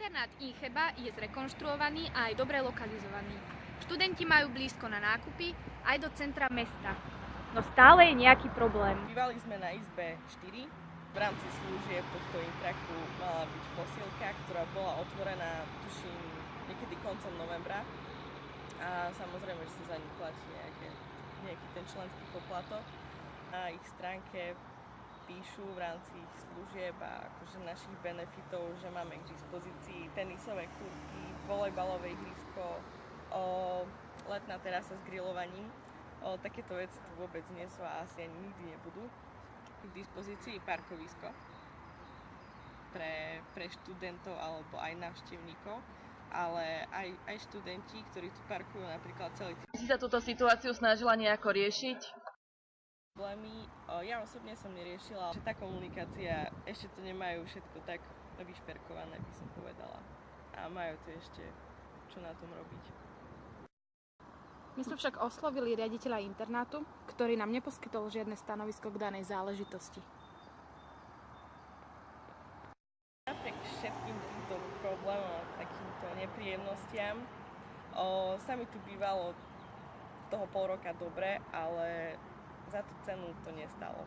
Internát Incheba je zrekonštruovaný a aj dobre lokalizovaný. Študenti majú blízko na nákupy aj do centra mesta. No stále je nejaký problém. Bývali sme na izbe 4. V rámci služieb tohto intraku mala byť posilka, ktorá bola otvorená, tuším, niekedy koncom novembra. A samozrejme, že sa za ňu platí nejaký ten členský poplatok. Na ich stránke píšu v rámci ich služieb a akože našich benefitov, že máme k dispozícii tenisové kurtky, volejbalové ihrisko, letná terasa s grillovaním. Takéto veci tu vôbec nie sú a asi ani nikdy nebudú. K dispozícii parkovisko pre študentov alebo aj návštevníkov, ale aj študenti, ktorí tu parkujú napríklad celý týždeň. Si sa túto situáciu snažila nejako riešiť? Problémy. Ja osobne som neriešila, že tá komunikácia, ešte to nemajú všetko tak vyšperkované, by som povedala. A majú tu ešte čo na tom robiť. My sme však oslovili riaditeľa internátu, ktorý nám neposkytol žiadne stanovisko k danej záležitosti. Napriek všetkým týmto problémom a takýmto nepríjemnostiam sa mi tu bývalo toho pol roka dobre, ale za tú cenu to nestalo.